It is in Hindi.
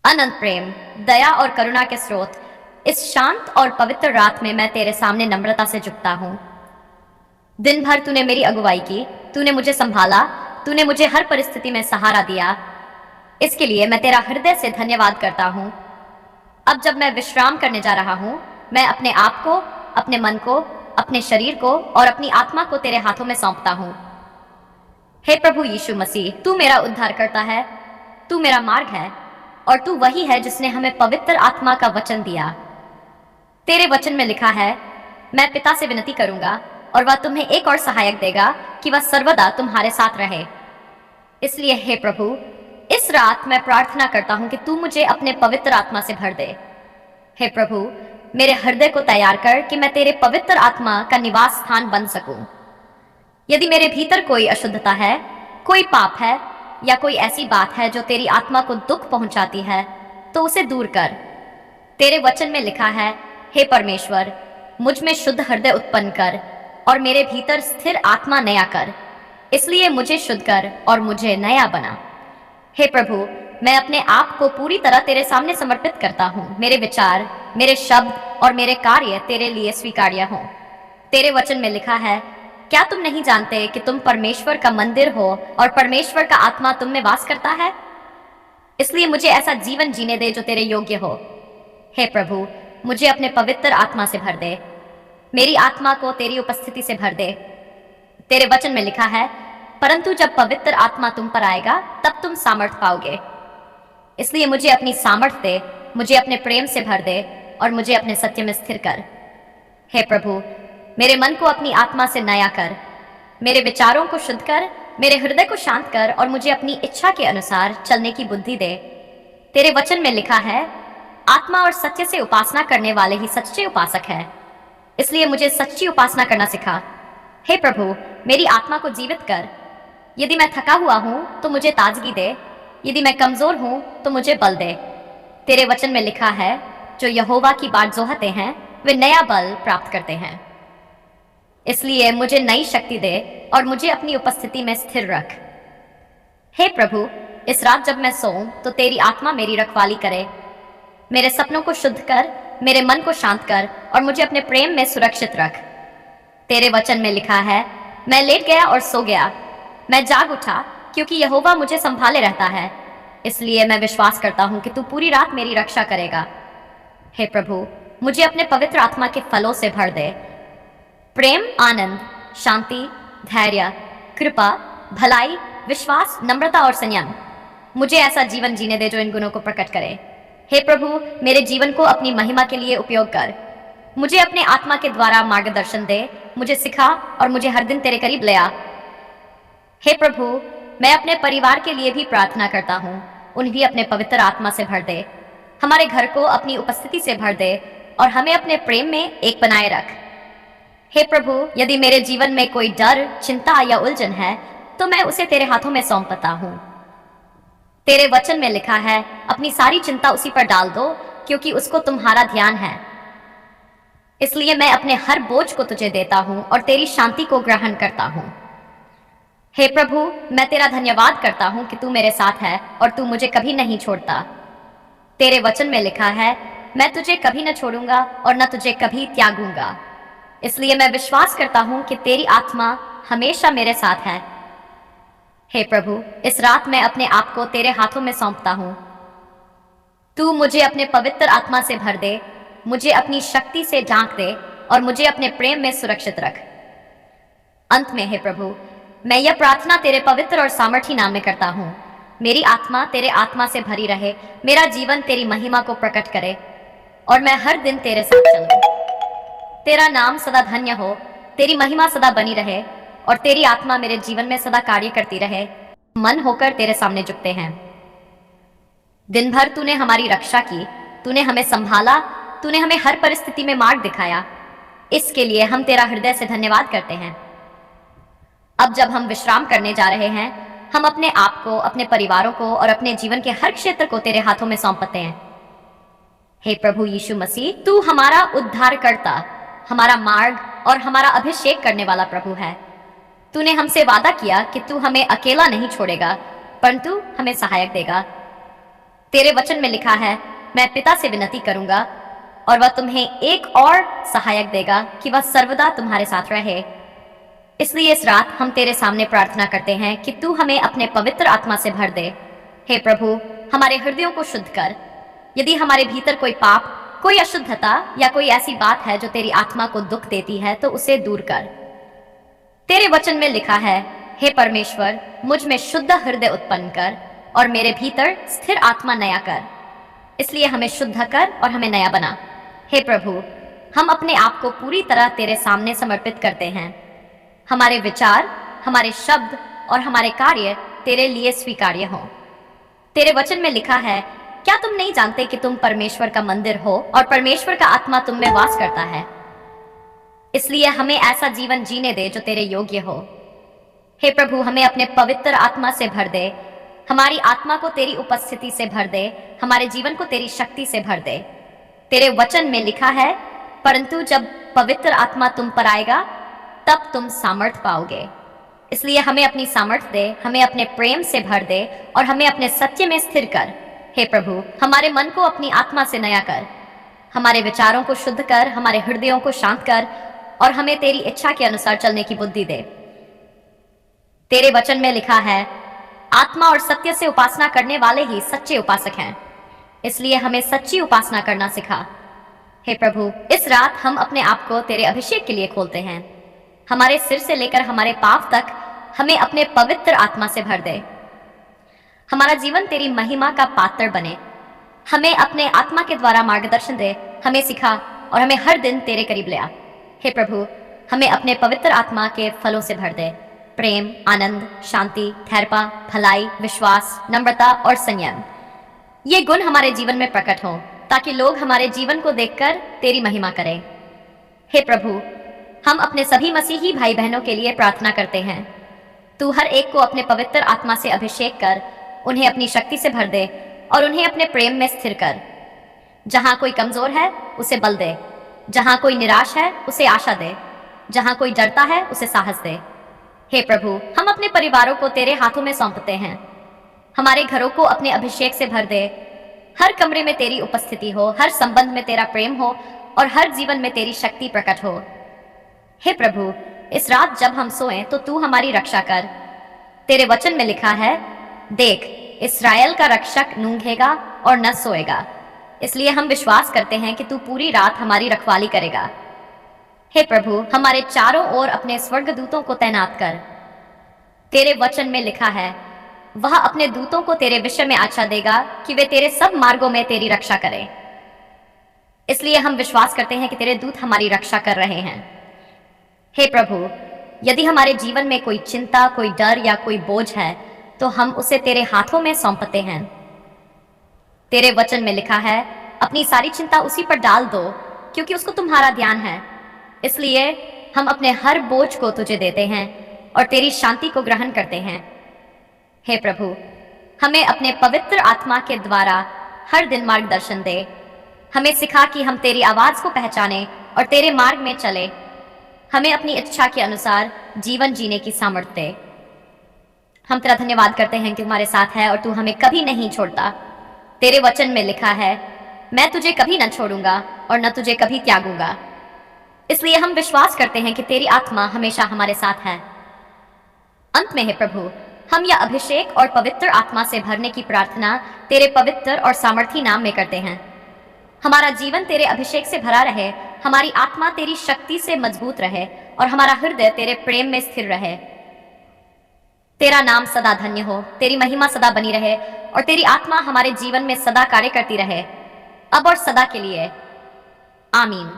अनंत प्रेम, दया और करुणा के स्रोत, इस शांत और पवित्र रात में मैं तेरे सामने नम्रता से झुकता हूँ। दिन भर तूने मेरी अगुवाई की, तूने मुझे संभाला, तूने मुझे हर परिस्थिति में सहारा दिया। इसके लिए मैं तेरा हृदय से धन्यवाद करता हूँ। अब जब मैं विश्राम करने जा रहा हूँ, मैं अपने आप को, अपने मन को, अपने शरीर को और अपनी आत्मा को तेरे हाथों में सौंपता हूँ। हे प्रभु यीशु मसीह, तू मेरा उद्धार करता है, तू मेरा मार्ग है और तू वही है जिसने हमें पवित्र आत्मा का वचन दिया। तेरे वचन में लिखा है, मैं पिता से विनती करूंगा और वह तुम्हें एक और सहायक देगा कि वह सर्वदा तुम्हारे साथ रहे। इसलिए हे प्रभु, इस रात मैं प्रार्थना करता हूं कि तू मुझे अपने पवित्र आत्मा से भर दे। हे प्रभु, मेरे हृदय को तैयार कर कि मैं तेरे पवित्र आत्मा का निवास स्थान बन सकूं। यदि मेरे भीतर कोई अशुद्धता है, कोई पाप है या कोई ऐसी बात है जो तेरी आत्मा को दुख पहुंचाती है, तो उसे दूर कर। तेरे वचन में लिखा है, हे परमेश्वर, मुझ में शुद्ध हृदय उत्पन्न कर और मेरे भीतर स्थिर आत्मा नया कर। इसलिए मुझे शुद्ध कर और मुझे नया बना। हे प्रभु, मैं अपने आप को पूरी तरह तेरे सामने समर्पित करता हूँ। मेरे विचार, मेरे शब्द और मेरे कार्य तेरे लिए स्वीकार्य हों। तेरे वचन में लिखा है, क्या तुम नहीं जानते कि तुम परमेश्वर का मंदिर हो और परमेश्वर का आत्मा तुम में वास करता है? इसलिए मुझे ऐसा जीवन जीने दे जो तेरे योग्य हो। हे प्रभु, मुझे अपने पवित्र आत्मा से भर दे। मेरी आत्मा को तेरी उपस्थिति से भर दे। तेरे वचन में लिखा है, परंतु जब पवित्र आत्मा तुम पर आएगा तब तुम सामर्थ पाओगे। इसलिए मुझे अपनी सामर्थ दे, मुझे अपने प्रेम से भर दे और मुझे अपने सत्य में स्थिर कर। हे प्रभु, मेरे मन को अपनी आत्मा से नया कर, मेरे विचारों को शुद्ध कर, मेरे हृदय को शांत कर और मुझे अपनी इच्छा के अनुसार चलने की बुद्धि दे। तेरे वचन में लिखा है, आत्मा और सत्य से उपासना करने वाले ही सच्चे उपासक है। इसलिए मुझे सच्ची उपासना करना सिखा। हे प्रभु, मेरी आत्मा को जीवित कर। यदि मैं थका हुआ हूं तो मुझे ताजगी दे, यदि मैं कमजोर हूं तो मुझे बल दे। तेरे वचन में लिखा है, जो यहोवा की बाट जोहते हैं वे नया बल प्राप्त करते हैं। इसलिए मुझे नई शक्ति दे और मुझे अपनी उपस्थिति में स्थिर रख। हे प्रभु, इस रात जब मैं सोऊं तो तेरी आत्मा मेरी रखवाली करे। मेरे सपनों को शुद्ध कर, मेरे मन को शांत कर और मुझे अपने प्रेम में सुरक्षित रख। तेरे वचन में लिखा है, मैं लेट गया और सो गया, मैं जाग उठा क्योंकि यहोवा मुझे संभाले रहता है। इसलिए मैं विश्वास करता हूं कि तू पूरी रात मेरी रक्षा करेगा। हे प्रभु, मुझे अपने पवित्र आत्मा के फलों से भर दे। प्रेम, आनंद, शांति, धैर्य, कृपा, भलाई, विश्वास, नम्रता और संयम। मुझे ऐसा जीवन जीने दे जो इन गुणों को प्रकट करे। हे प्रभु, मेरे जीवन को अपनी महिमा के लिए उपयोग कर। मुझे अपने आत्मा के द्वारा मार्गदर्शन दे, मुझे सिखा और मुझे हर दिन तेरे करीब ले आ। हे प्रभु, मैं अपने परिवार के लिए भी प्रार्थना करता हूँ। उन्हें भी अपने पवित्र आत्मा से भर दे। हमारे घर को अपनी उपस्थिति से भर दे और हमें अपने प्रेम में एक बनाए रख। हे प्रभु, यदि मेरे जीवन में कोई डर, चिंता या उलझन है तो मैं उसे तेरे हाथों में सौंपता हूँ। तेरे वचन में लिखा है, अपनी सारी चिंता उसी पर डाल दो क्योंकि उसको तुम्हारा ध्यान है। इसलिए मैं अपने हर बोझ को तुझे देता हूँ और तेरी शांति को ग्रहण करता हूँ। हे प्रभु, मैं तेरा धन्यवाद करता हूँ कि तू मेरे साथ है और तू मुझे कभी नहीं छोड़ता। तेरे वचन में लिखा है, मैं तुझे कभी न छोड़ूंगा और न तुझे कभी त्यागूंगा। इसलिए मैं विश्वास करता हूं कि तेरी आत्मा हमेशा मेरे साथ है। हे प्रभु, इस रात मैं अपने आप को तेरे हाथों में सौंपता हूं। तू मुझे अपने पवित्र आत्मा से भर दे, मुझे अपनी शक्ति से ढांक दे और मुझे अपने प्रेम में सुरक्षित रख। अंत में हे प्रभु, मैं यह प्रार्थना तेरे पवित्र और सामर्थी नाम में करता हूं। मेरी आत्मा तेरे आत्मा से भरी रहे, मेरा जीवन तेरी महिमा को प्रकट करे और मैं हर दिन तेरे साथ चलूं। तेरा नाम सदा धन्य हो, तेरी महिमा सदा बनी रहे और तेरी आत्मा मेरे जीवन में सदा कार्य करती रहे। मन होकर तेरे सामने झुकते हैं। दिन भर तूने हमारी रक्षा की, तूने हमें संभाला, तूने हमें हर परिस्थिति में मार्ग दिखाया। इसके लिए हम तेरा हृदय से धन्यवाद करते हैं। अब जब हम विश्राम करने जा रहे हैं, हम अपने आप को, अपने परिवारों को और अपने जीवन के हर क्षेत्र को तेरे हाथों में सौंपते हैं। हे प्रभु यीशु मसीह, तू हमारा उद्धारकर्ता, हमारा मार्ग और हमारा अभिषेक करने वाला प्रभु है। तूने हमसे वादा किया कि तू हमें अकेला नहीं छोड़ेगा, परंतु हमें सहायक देगा। तेरे वचन में लिखा है, मैं पिता से विनती करूंगा और वह तुम्हें एक और सहायक देगा कि वह सर्वदा तुम्हारे साथ रहे। इसलिए इस रात हम तेरे सामने प्रार्थना करते हैं कि तू हमें अपने पवित्र आत्मा से भर दे। हे प्रभु, हमारे हृदयों को शुद्ध कर। यदि हमारे भीतर कोई पाप, कोई अशुद्धता या कोई ऐसी बात है जो तेरी आत्मा को दुख देती है, तो उसे दूर कर। तेरे वचन में लिखा है, हे परमेश्वर, मुझ में शुद्ध हृदय उत्पन्न कर और मेरे भीतर स्थिर आत्मा नया कर। इसलिए हमें शुद्ध कर और हमें नया बना। हे प्रभु, हम अपने आप को पूरी तरह तेरे सामने समर्पित करते हैं। हमारे विचार, हमारे शब्द और हमारे कार्य तेरे लिए स्वीकार्य हों। तेरे वचन में लिखा है, क्या तुम नहीं जानते कि तुम परमेश्वर का मंदिर हो और परमेश्वर का आत्मा तुम में वास करता है? इसलिए हमें ऐसा जीवन जीने दे जो तेरे योग्य हो। हे प्रभु, हमें अपने पवित्र आत्मा से भर दे। हमारी आत्मा को तेरी उपस्थिति से भर दे, हमारे जीवन को तेरी शक्ति से भर दे। तेरे वचन में लिखा है, परंतु जब पवित्र आत्मा तुम पर आएगा तब तुम सामर्थ पाओगे। इसलिए हमें अपनी सामर्थ दे, हमें अपने प्रेम से भर दे और हमें अपने सत्य में स्थिर कर। हे प्रभु, हमारे मन को अपनी आत्मा से नया कर, हमारे विचारों को शुद्ध कर, हमारे हृदयों को शांत कर और हमें तेरी इच्छा के अनुसार चलने की बुद्धि दे। तेरे वचन में लिखा है, आत्मा और सत्य से उपासना करने वाले ही सच्चे उपासक हैं। इसलिए हमें सच्ची उपासना करना सिखा। हे प्रभु, इस रात हम अपने आप को तेरे अभिषेक के लिए खोलते हैं। हमारे सिर से लेकर हमारे पांव तक हमें अपने पवित्र आत्मा से भर दे। हमारा जीवन तेरी महिमा का पात्र बने। हमें अपने आत्मा के द्वारा मार्गदर्शन दे, हमें सिखा और हमें हर दिन तेरे करीब ले आ। हे प्रभु, हमें अपने पवित्र आत्मा के फलों से भर दे। प्रेम, आनंद, शांति, धैर्यता, भलाई, विश्वास, नम्रता और संयम। ये गुण हमारे जीवन में प्रकट हों ताकि लोग हमारे जीवन को देखकर तेरी महिमा करें। हे प्रभु, हम अपने सभी मसीही भाई बहनों के लिए प्रार्थना करते हैं। तू हर एक को अपने पवित्र आत्मा से अभिषेक कर, उन्हें अपनी शक्ति से भर दे और उन्हें अपने प्रेम में स्थिर कर। जहां कोई कमजोर है उसे बल दे, जहां कोई निराश है उसे आशा दे, जहां कोई डरता है उसे साहस दे। हे प्रभु, हम अपने परिवारों को तेरे हाथों में सौंपते हैं। हमारे घरों को अपने अभिषेक से भर दे। हर कमरे में तेरी उपस्थिति हो, हर संबंध में तेरा प्रेम हो और हर जीवन में तेरी शक्ति प्रकट हो। हे प्रभु, इस रात जब हम सोएं तो तू हमारी रक्षा कर। तेरे वचन में लिखा है, देख, इस्राएल का रक्षक ऊँघेगा और न सोएगा। इसलिए हम विश्वास करते हैं कि तू पूरी रात हमारी रखवाली करेगा। हे प्रभु, हमारे चारों ओर अपने स्वर्गदूतों को तैनात कर। तेरे वचन में लिखा है, वह अपने दूतों को तेरे विषय में आज्ञा देगा कि वे तेरे सब मार्गों में तेरी रक्षा करें। इसलिए हम विश्वास करते हैं कि तेरे दूत हमारी रक्षा कर रहे हैं। हे प्रभु, यदि हमारे जीवन में कोई चिंता, कोई डर या कोई बोझ है तो हम उसे तेरे हाथों में सौंपते हैं। तेरे वचन में लिखा है, अपनी सारी चिंता उसी पर डाल दो क्योंकि उसको तुम्हारा ध्यान है। इसलिए हम अपने हर बोझ को तुझे देते हैं और तेरी शांति को ग्रहण करते हैं। हे प्रभु, हमें अपने पवित्र आत्मा के द्वारा हर दिन मार्गदर्शन दे। हमें सिखा कि हम तेरी आवाज को पहचाने और तेरे मार्ग में चले। हमें अपनी इच्छा के अनुसार जीवन जीने की सामर्थ्य दे। हम तेरा धन्यवाद करते हैं कि तुम्हारे साथ है और तू हमें कभी नहीं छोड़ता। तेरे वचन में लिखा है, मैं तुझे कभी न छोड़ूंगा और न तुझे कभी त्यागूंगा। इसलिए हम विश्वास करते हैं कि तेरी आत्मा हमेशा हमारे साथ है। अंत में हे प्रभु, हम यह अभिषेक और पवित्र आत्मा से भरने की प्रार्थना तेरे पवित्र और सामर्थी नाम में करते हैं। हमारा जीवन तेरे अभिषेक से भरा रहे, हमारी आत्मा तेरी शक्ति से मजबूत रहे और हमारा हृदय तेरे प्रेम में स्थिर रहे। तेरा नाम सदा धन्य हो, तेरी महिमा सदा बनी रहे और तेरी आत्मा हमारे जीवन में सदा कार्य करती रहे, अब और सदा के लिए। आमीन।